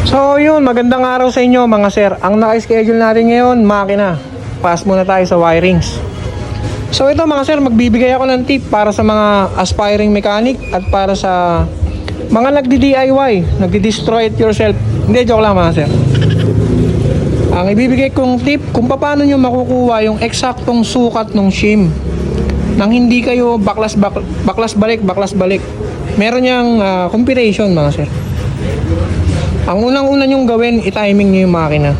So yun, magandang araw sa inyo mga sir. Ang naka-schedule natin ngayon, makina. Pass muna tayo sa wirings. So ito mga sir, magbibigay ako ng tip para sa mga aspiring mechanic at para sa mga nagdi-DIY, nagdi-destroy it yourself. Hindi, joke lang mga sir. Ang ibibigay kong tip kung paano nyo makukuha yung eksaktong sukat ng shim nang hindi kayo baklas balik. Meron niyang computation mga sir. Ang unang-una nyong gawin, i-timing nyo yung makina.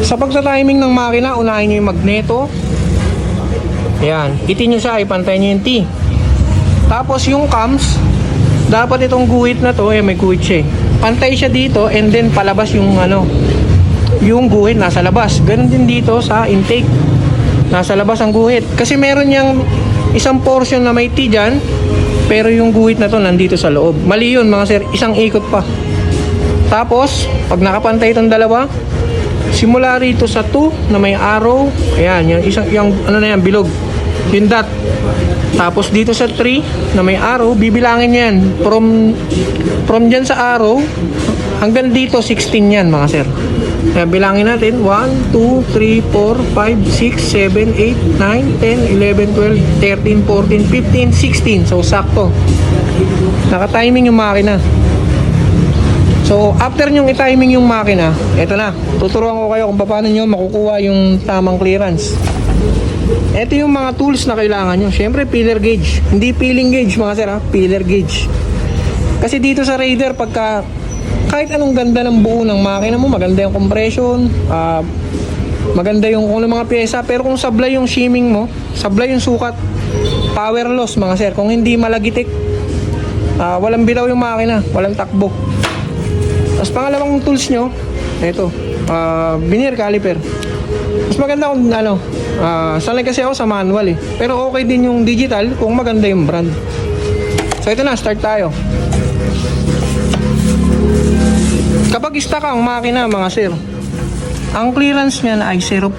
Sa pagsa-timing ng makina, unahin nyo yung magneto. Ayan, itin nyo siya, ipantay nyo yung T. Tapos yung cams, dapat itong guhit na to, may guhit siya. Pantay siya dito and then palabas yung yung guhit nasa labas. Ganon din dito sa intake. Nasa labas ang guhit. Kasi meron niyang isang portion na may T dyan, pero yung guhit na to nandito sa loob. Mali yun mga sir, isang ikot pa. Tapos, pag nakapantay itong dalawa, simula rito sa 2 na may arrow, ayan, yung bilog, yung dot. Tapos dito sa 3 na may arrow, bibilangin yan. From dyan sa arrow, hanggang dito 16 yan mga sir. Kaya bilangin natin, 1, 2, 3, 4, 5, 6, 7, 8, 9, 10, 11, 12, 13, 14, 15, 16. So, sakto. Naka-timing yung makina. So, after nyong i-timing yung makina, eto na. Tuturuan ko kayo kung paano nyo makukuha yung tamang clearance. Ito yung mga tools na kailangan nyo. Siyempre, feeler gauge. Hindi peeling gauge mga sir, feeler gauge. Kasi dito sa Raider, pagka kahit anong ganda ng buo ng makina mo, maganda yung compression, maganda yung kung ano mga pyesa, pero kung sablay yung shimming mo, sablay yung sukat, power loss mga sir. Kung hindi malagitik, walang bitaw yung makina, walang takbo. Tapos pangalawang tools nyo, ito, veneer caliper. Mas maganda kung sanay kasi ako sa manual pero okay din yung digital kung maganda yung brand. So ito na, start tayo. Kapag stock ang makina mga sir, ang clearance niyan ay 0.10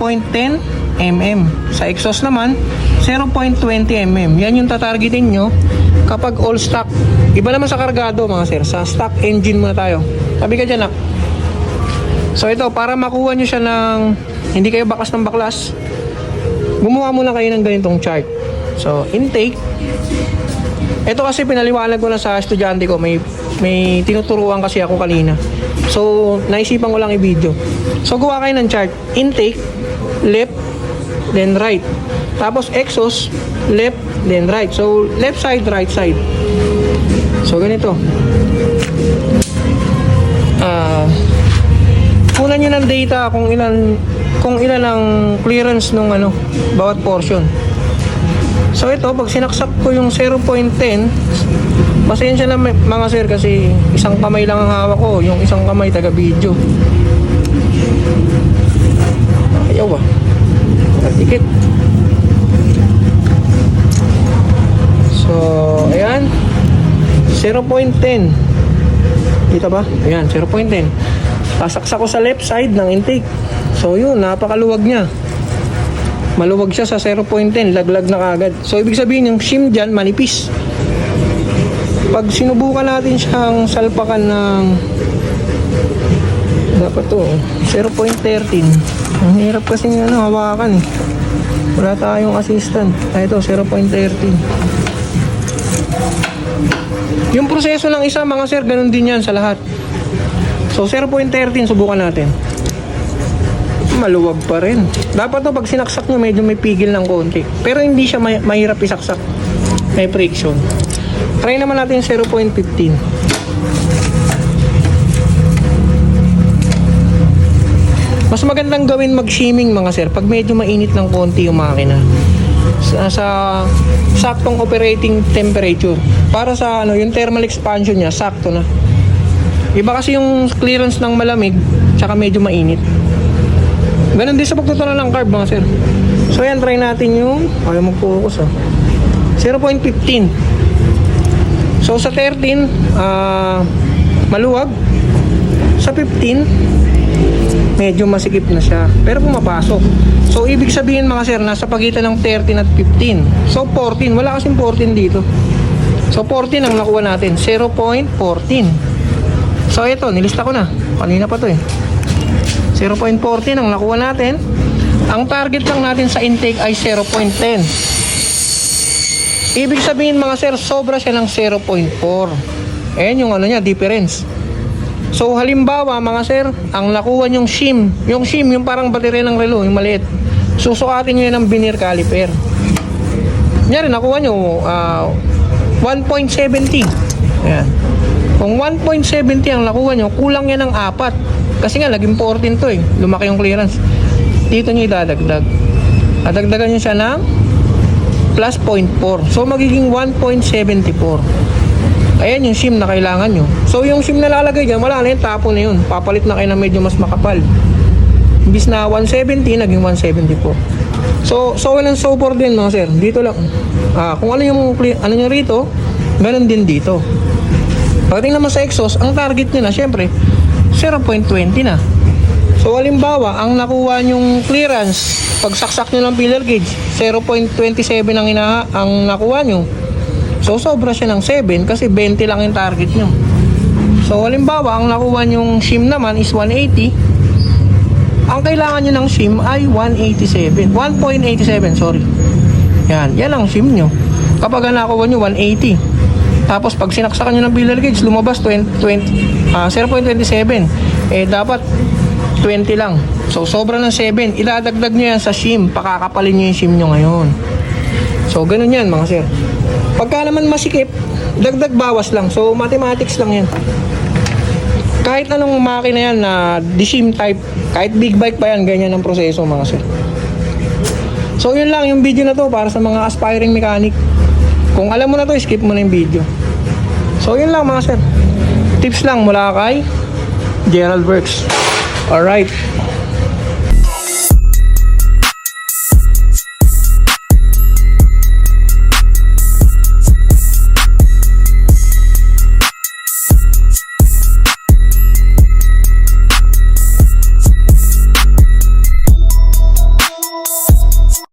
mm. Sa exhaust naman, 0.20 mm. Yan yung tatargetin nyo kapag all stock. Iba naman sa kargado mga sir. Sa stock engine muna tayo. Sabi ka dyan, So ito, para makuha nyo siya ng hindi kayo baklas ng baklas, gumawa muna kayo ng ganitong chart. So, intake. Ito kasi pinaliwanag ko na sa estudyante ko. May tinuturuan kasi ako kanina. So, naisipan ko lang i-video. So, gawa kayo ng chart. Intake, left, then right. Tapos, exhaust, left, then right. So, left side, right side. So, ganito. Kunan nyo ng data kung ilan ang clearance nung bawat portion. So ito, pag sinaksak ko yung 0.10, pasensya na mga sir kasi isang kamay lang ang hawak ko, yung isang kamay taga video. Ayaw ba? Tikit. So, ayan. 0.10. Kita ba? Ayan, 0.10. Sasaksak ko sa left side ng intake. So yun, napakaluwag niya. Maluwag siya sa 0.10, laglag na kagad. So ibig sabihin yung shim dyan manipis. Pag sinubukan natin siyang salpakan ng dapat to 0.13, ang hirap kasi hawakan wala tayong assistant. Ito 0.13. Yung proseso ng isa mga sir, ganun din yan sa lahat. So 0.13, subukan natin. Maluwag pa rin. Dapat to pag sinaksak nyo medyo may pigil ng konti. Pero hindi siya mahirap isaksak. May friction. Try naman natin 0.15. Mas magandang gawin mag-shimming mga sir pag medyo mainit ng konti yung makina. Sa saktong operating temperature. Para sa yung thermal expansion niya, sakto na. Iba kasi yung clearance ng malamig tsaka medyo mainit. Ganun din sa pagtutunan ng carb mga sir. So yan, try natin yung ayaw mag-focus 0.15. So sa 13 maluwag. Sa 15 medyo masikip na siya, pero pumapasok. So ibig sabihin mga sir, nasa pagitan ng 13 at 15. So 14, wala kasing 14 dito. So 14 ang nakuha natin, 0.14. So ito, nilista ko na. Kanina pa to eh. 0.14 ang nakuha natin. Ang target lang natin sa intake ay 0.10. Ibig sabihin mga sir, sobra siya ng 0.4. Ayan yung ano niya, difference. So halimbawa mga sir, ang nakuha yung shim. Yung shim, yung parang baterya ng relo, yung maliit. Susukatin nyo yan ng veneer caliper. Yan, nakuha nyo 1.70. Ayan. Kung 1.70 ang nakuha nyo, kulang yan ng 4. Kasi nga, naging 14 to eh. Lumaki yung clearance. Dito nyo idadagdag. Adagdagan nyo siya ng plus 0.4. So, magiging 1.74. Ayan yung SIM na kailangan nyo. So, yung SIM na lalagay dyan, wala na yun, tapo na yun. Papalit na kayo na medyo mas makapal. Imbis na 170, naging 174. So and so forth din mga sir. Dito lang. Kung ano yung ano nyo rito, ganun din dito. Pagdating naman sa exhaust, ang target nyo na, syempre, 0.20 na. So, halimbawa, ang nakuha nyong clearance, pag saksak nyo ng filler gauge, 0.27 ang nakuha nyo. So, sobra siya ng 7 kasi 20 lang yung target nyo. So, halimbawa, ang nakuha nyong shim naman is 180. Ang kailangan nyo ng shim ay 1.87, sorry. Yan ang shim nyo. Kapag nakuha nyo 180. Tapos, pag sinaksakan nyo ng filler gauge, lumabas 0.27. Dapat 20 lang. So, sobra ng 7. Idadagdag nyo yan sa shim. Pakakapalin nyo yung shim nyo ngayon. So, ganun yan mga sir. Pagka naman masikip, dagdag bawas lang. So, mathematics lang yan. Kahit anong makina yan na D-shim type, kahit big bike pa yan, ganyan ang proseso mga sir. So, yun lang yung video na to para sa mga aspiring mechanic. Kung alam mo na to, skip mo na yung video. So, yun lang mga sir. Tips lang mula kay Gerald Works. Alright.